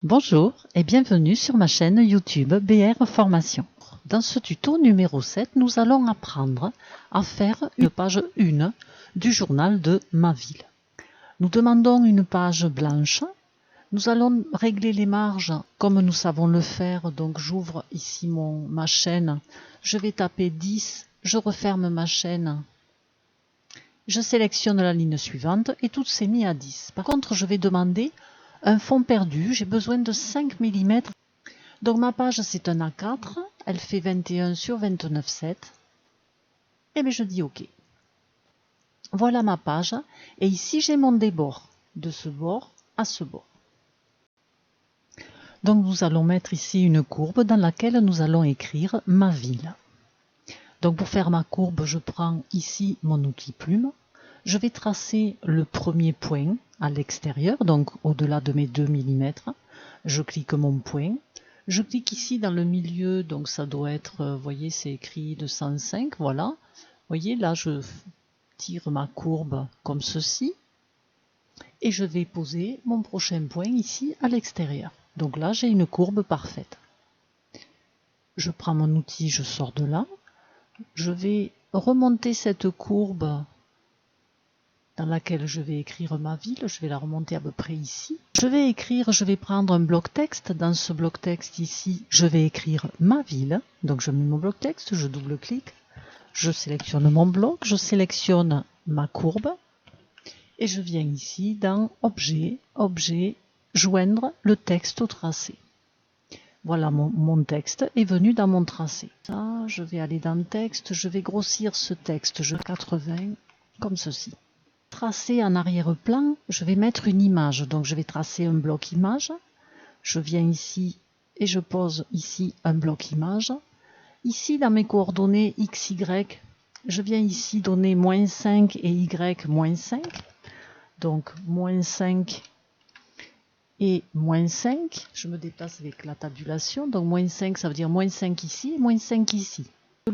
Bonjour et bienvenue sur ma chaîne YouTube BR Formation. Dans ce tuto numéro 7, nous allons apprendre à faire une page 1 du journal de ma ville. Nous demandons une page blanche. Nous allons régler les marges comme nous savons le faire. Donc j'ouvre ici ma chaîne, je vais taper 10, je referme ma chaîne. Je sélectionne la ligne suivante et tout s'est mis à 10. Par contre, je vais demander un fond perdu. J'ai besoin de 5 mm. Donc ma page, c'est un A4. Elle fait 21 sur 29,7. Et bien je dis OK. Voilà ma page. Et ici, j'ai mon débord. De ce bord à ce bord. Donc nous allons mettre ici une courbe dans laquelle nous allons écrire ma ville. Donc pour faire ma courbe, je prends ici mon outil plume. Je vais tracer le premier point à l'extérieur, donc au-delà de mes 2 mm. Je clique mon point. Je clique ici dans le milieu, donc ça doit être, vous voyez, c'est écrit 205, voilà. Vous voyez, là je tire ma courbe comme ceci. Et je vais poser mon prochain point ici à l'extérieur. Donc là, j'ai une courbe parfaite. Je prends mon outil, je sors de là. Je vais remonter cette courbe dans laquelle je vais écrire ma ville. Je vais la remonter à peu près ici. Je vais prendre un bloc texte. Dans ce bloc texte ici, je vais écrire ma ville. Donc je mets mon bloc texte, je double-clique. Je sélectionne mon bloc, je sélectionne ma courbe. Et je viens ici dans Objet, Objet, joindre le texte au tracé. Voilà, mon texte est venu dans mon tracé. Ça, je vais aller dans le texte, je vais grossir ce texte, je 80, comme ceci. Tracer en arrière-plan, je vais mettre une image. Donc je vais tracer un bloc image. Je viens ici et je pose ici un bloc image. Ici, dans mes coordonnées X, Y, je viens ici donner -5 et Y, -5. Donc, -5 et -5. Je me déplace avec la tabulation. Donc, -5, ça veut dire -5 ici et -5 ici.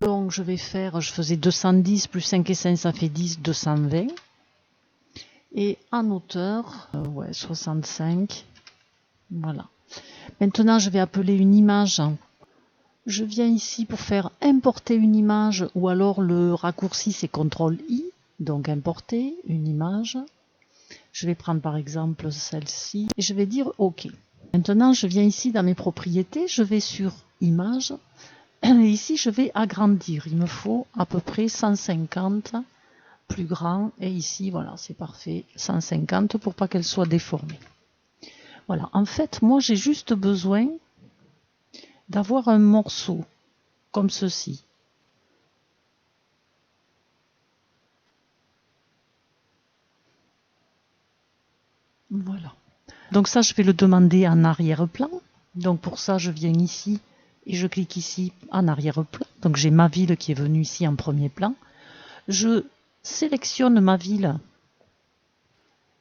Donc, je vais faire, je faisais 210 plus 5 et 5, ça fait 10, 220. Et en hauteur, 65. Voilà. Maintenant, je vais appeler une image. Je viens ici pour faire importer une image, ou alors le raccourci, c'est CTRL-I. Donc, importer une image. Je vais prendre par exemple celle-ci et je vais dire OK. Maintenant, je viens ici dans mes propriétés, je vais sur Image. Et ici, je vais agrandir. Il me faut à peu près 150, plus grand. Et ici, voilà, c'est parfait, 150 pour pas qu'elle soit déformée. Voilà, en fait, moi, j'ai juste besoin d'avoir un morceau comme ceci. Voilà. Donc ça, je vais le demander en arrière-plan. Donc pour ça, je viens ici et je clique ici en arrière-plan. Donc j'ai ma ville qui est venue ici en premier plan. Je sélectionne ma ville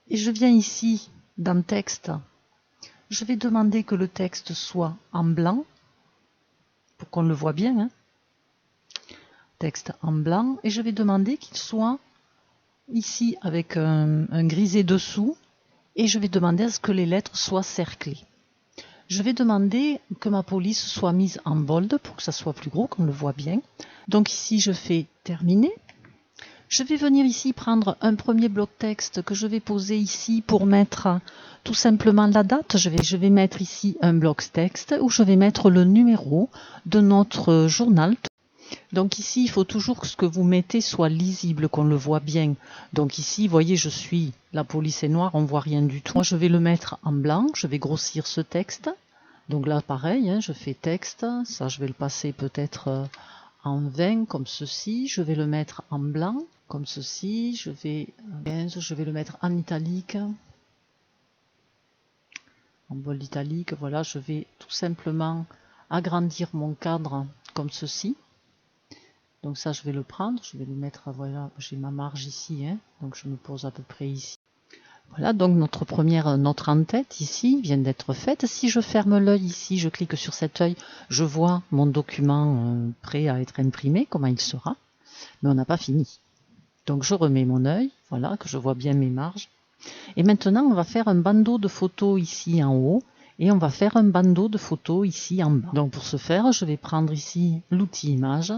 et je viens ici dans texte. Je vais demander que le texte soit en blanc pour qu'on le voit bien. Texte en blanc et je vais demander qu'il soit ici avec un grisé dessous et je vais demander à ce que les lettres soient cerclées. Je vais demander que ma police soit mise en bold pour que ça soit plus gros, qu'on le voit bien. Donc ici, je fais terminer. Je vais venir ici prendre un premier bloc texte que je vais poser ici pour mettre tout simplement la date. Je vais mettre ici un bloc texte où je vais mettre le numéro de notre journal. Donc ici, il faut toujours que ce que vous mettez soit lisible, qu'on le voit bien. Donc ici, vous voyez, la police est noire, on ne voit rien du tout. Moi, je vais le mettre en blanc, je vais grossir ce texte. Donc là, pareil, je fais texte, ça je vais le passer peut-être en 20, comme ceci. Je vais le mettre en blanc, comme ceci. Je vais le mettre en italique. En bold italique, voilà, je vais tout simplement agrandir mon cadre comme ceci. Donc ça, je vais le prendre, je vais le mettre, voilà, j'ai ma marge ici, donc je me pose à peu près ici. Voilà, donc notre en-tête ici vient d'être faite. Si je ferme l'œil ici, je clique sur cet œil, je vois mon document prêt à être imprimé, comment il sera, mais on n'a pas fini. Donc je remets mon œil, voilà, que je vois bien mes marges. Et maintenant, on va faire un bandeau de photos ici en haut, Et on va faire un bandeau de photos ici en bas. Donc pour ce faire, je vais prendre ici l'outil image.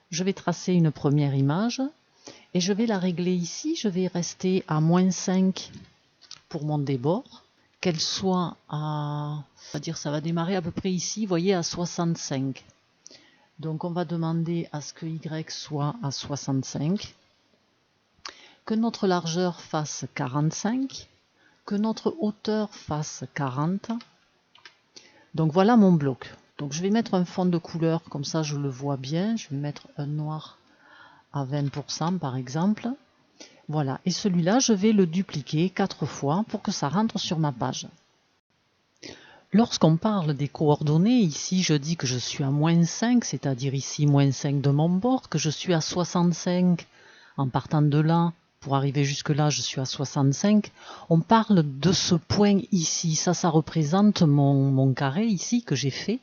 Je vais tracer une première image et je vais la régler ici. Je vais rester à -5 pour mon débord. Qu'elle soit à, on va dire, ça va démarrer à peu près ici, vous voyez, à 65. Donc on va demander à ce que Y soit à 65, que notre largeur fasse 45, que notre hauteur fasse 40. Donc voilà mon bloc. Donc je vais mettre un fond de couleur, comme ça je le vois bien. Je vais mettre un noir à 20% par exemple. Voilà, et celui-là je vais le dupliquer 4 fois pour que ça rentre sur ma page. Lorsqu'on parle des coordonnées, ici je dis que je suis à -5, c'est-à-dire ici -5 de mon bord, que je suis à 65 en partant de là, pour arriver jusque là je suis à 65. On parle de ce point ici, ça représente mon carré ici que j'ai fait.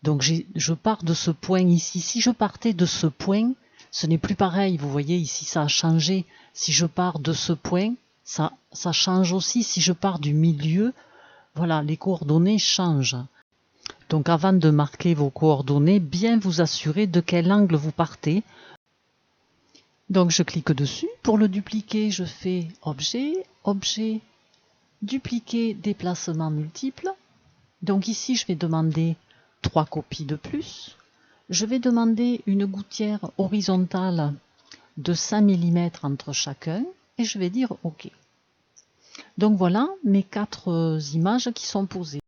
Donc je pars de ce point ici. Si je partais de ce point, ce n'est plus pareil, vous voyez ici ça a changé. Si je pars de ce point, ça change aussi. Si je pars du milieu, voilà, les coordonnées changent. Donc avant de marquer vos coordonnées, bien vous assurer de quel angle vous partez. Donc je clique dessus. Pour le dupliquer, je fais Objet, Objet, Dupliquer, Déplacement multiple. Donc ici, je vais demander 3 copies de plus. Je vais demander une gouttière horizontale de 5 mm entre chacun et je vais dire OK. Donc voilà mes 4 images qui sont posées.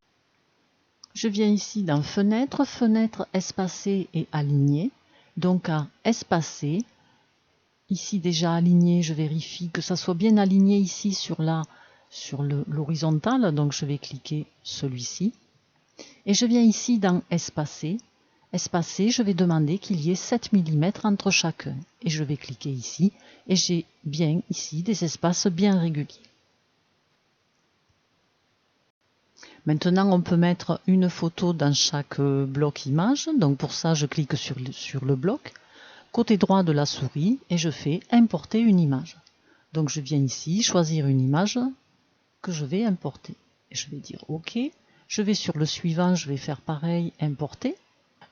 Je viens ici dans Fenêtre, Fenêtre espacée et alignée. Donc à espacer, ici déjà aligné, je vérifie que ça soit bien aligné ici sur l'horizontale. Donc je vais cliquer celui-ci. Et je viens ici dans Espacer. Espacer, je vais demander qu'il y ait 7 mm entre chacun. Et je vais cliquer ici. Et j'ai bien ici des espaces bien réguliers. Maintenant, on peut mettre une photo dans chaque bloc image. Donc pour ça, je clique sur le bloc. Côté droit de la souris et je fais Importer une image. Donc je viens ici, choisir une image que je vais importer. Et je vais dire OK. Je vais sur le suivant, je vais faire pareil, Importer.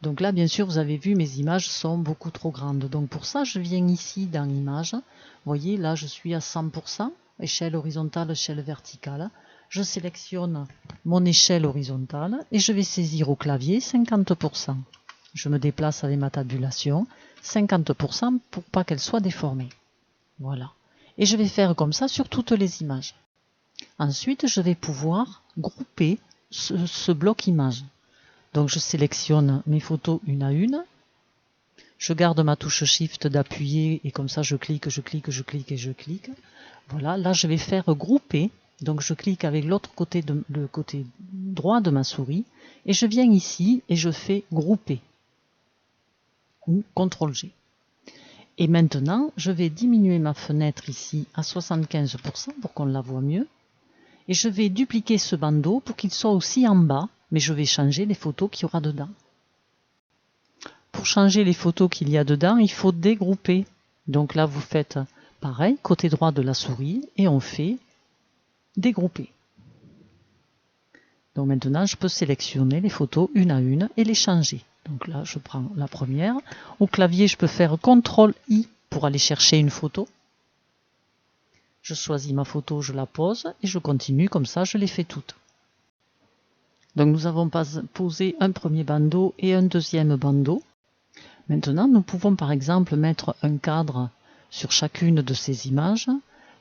Donc là, bien sûr, vous avez vu, mes images sont beaucoup trop grandes. Donc pour ça, je viens ici dans Images. Vous voyez, là, je suis à 100%, échelle horizontale, échelle verticale. Je sélectionne mon échelle horizontale et je vais saisir au clavier 50%. Je me déplace avec ma tabulation, 50% pour pas qu'elle soit déformée. Voilà. Et je vais faire comme ça sur toutes les images. Ensuite, je vais pouvoir grouper ce bloc image. Donc je sélectionne mes photos une à une. Je garde ma touche Shift d'appuyer et comme ça je clique, je clique, je clique et je clique. Voilà, là je vais faire grouper. Donc je clique avec le côté droit de ma souris et je viens ici et je fais grouper ou CTRL-G. Et maintenant, je vais diminuer ma fenêtre ici à 75% pour qu'on la voit mieux. Et je vais dupliquer ce bandeau pour qu'il soit aussi en bas, mais je vais changer les photos qu'il y aura dedans. Pour changer les photos qu'il y a dedans, il faut dégrouper. Donc là, vous faites pareil, côté droit de la souris, et on fait dégrouper. Donc maintenant, je peux sélectionner les photos une à une et les changer. Donc là, je prends la première. Au clavier, je peux faire CTRL-I pour aller chercher une photo. Je choisis ma photo, je la pose et je continue comme ça, je les fais toutes. Donc nous avons posé un premier bandeau et un deuxième bandeau. Maintenant, nous pouvons par exemple mettre un cadre sur chacune de ces images.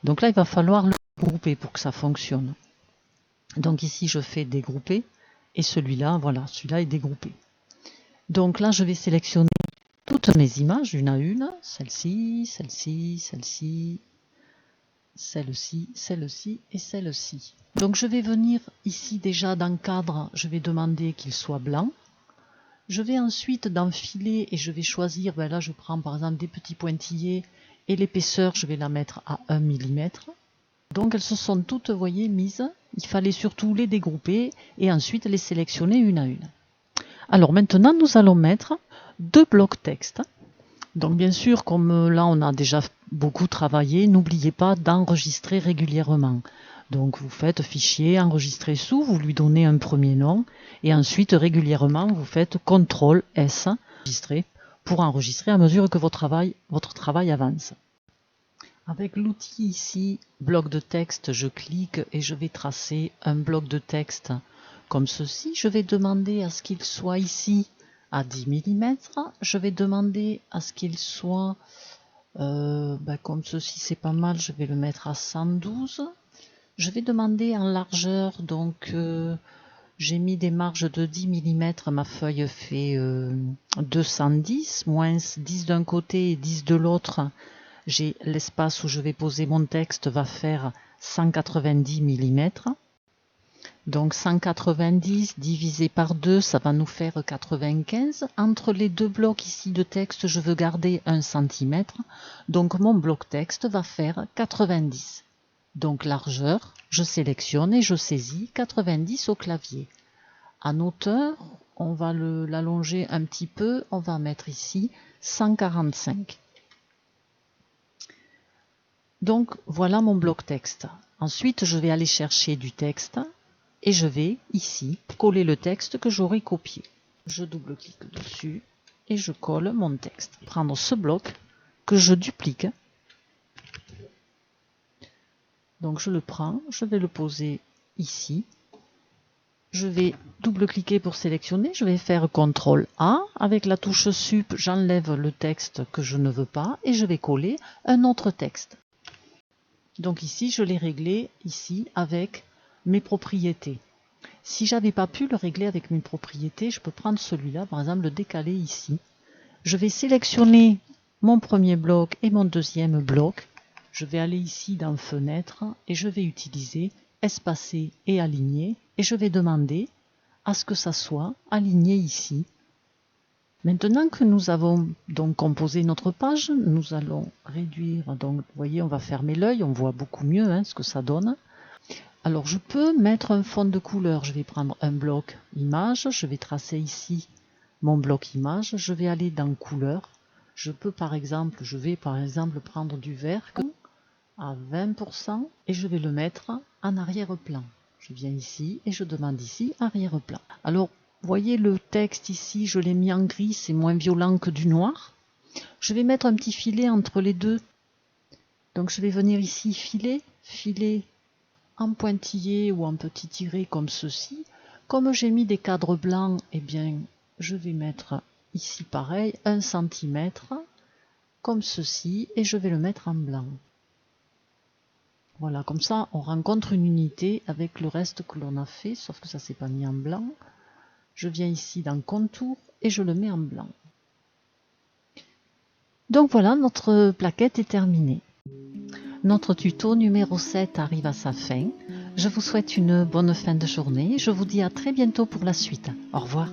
Donc là, il va falloir le grouper pour que ça fonctionne. Donc ici, je fais dégrouper et celui-là, voilà, celui-là est dégroupé. Donc là, je vais sélectionner toutes mes images une à une, celle-ci, celle-ci, celle-ci, celle-ci, celle-ci et celle-ci. Donc je vais venir ici déjà dans cadre, je vais demander qu'il soit blanc. Je vais ensuite dans filet et je vais choisir, ben là je prends par exemple des petits pointillés et l'épaisseur je vais la mettre à 1 mm. Donc elles se sont toutes, vous voyez, mises. Il fallait surtout les dégrouper et ensuite les sélectionner une à une. Alors maintenant nous allons mettre 2 blocs texte. Donc bien sûr, comme là on a déjà beaucoup travaillé, n'oubliez pas d'enregistrer régulièrement. Donc vous faites fichier, enregistrer sous, vous lui donnez un premier nom et ensuite régulièrement vous faites CTRL S enregistrer pour enregistrer à mesure que votre travail avance. Avec l'outil ici, bloc de texte, je clique et je vais tracer un bloc de texte comme ceci. Je vais demander à ce qu'il soit ici à 10 mm. Je vais demander à ce qu'il soit comme ceci, c'est pas mal, je vais le mettre à 112. Je vais demander en largeur, donc j'ai mis des marges de 10 mm, ma feuille fait 210, moins 10 d'un côté et 10 de l'autre. J'ai l'espace où je vais poser mon texte va faire 190 mm. Donc 190 divisé par 2, ça va nous faire 95. Entre les deux blocs ici de texte, je veux garder 1 cm. Donc mon bloc texte va faire 90. Donc largeur, je sélectionne et je saisis 90 au clavier. En hauteur, on va l'allonger un petit peu, on va mettre ici 145. Donc voilà mon bloc texte. Ensuite, je vais aller chercher du texte et je vais ici coller le texte que j'aurai copié. Je double-clique dessus et je colle mon texte. Prendre ce bloc que je duplique. Donc je le prends, je vais le poser ici. Je vais double-cliquer pour sélectionner, je vais faire CTRL A. Avec la touche Sup, j'enlève le texte que je ne veux pas et je vais coller un autre texte. Donc ici, je l'ai réglé ici avec mes propriétés. Si j'avais pas pu le régler avec mes propriétés, je peux prendre celui-là, par exemple le décaler ici. Je vais sélectionner mon premier bloc et mon deuxième bloc. Je vais aller ici dans Fenêtre et je vais utiliser Espacer et Aligner. Et je vais demander à ce que ça soit aligné ici. Maintenant que nous avons donc composé notre page, nous allons réduire. Donc, vous voyez, on va fermer l'œil, on voit beaucoup mieux ce que ça donne. Alors, je peux mettre un fond de couleur. Je vais prendre un bloc image, je vais tracer ici mon bloc image. Je vais aller dans couleur. Je vais par exemple prendre du vert à 20% et je vais le mettre en arrière-plan. Je viens ici et je demande ici arrière-plan. Alors, vous voyez le texte ici, je l'ai mis en gris, c'est moins violent que du noir. Je vais mettre un petit filet entre les deux. Donc je vais venir ici filer en pointillé ou en petit tiré comme ceci. Comme j'ai mis des cadres blancs, eh bien je vais mettre ici pareil, 1 cm, comme ceci, et je vais le mettre en blanc. Voilà, comme ça on rencontre une unité avec le reste que l'on a fait, sauf que ça s'est pas mis en blanc. Je viens ici dans Contour et je le mets en blanc. Donc voilà, notre plaquette est terminée. Notre tuto numéro 7 arrive à sa fin. Je vous souhaite une bonne fin de journée. Je vous dis à très bientôt pour la suite. Au revoir.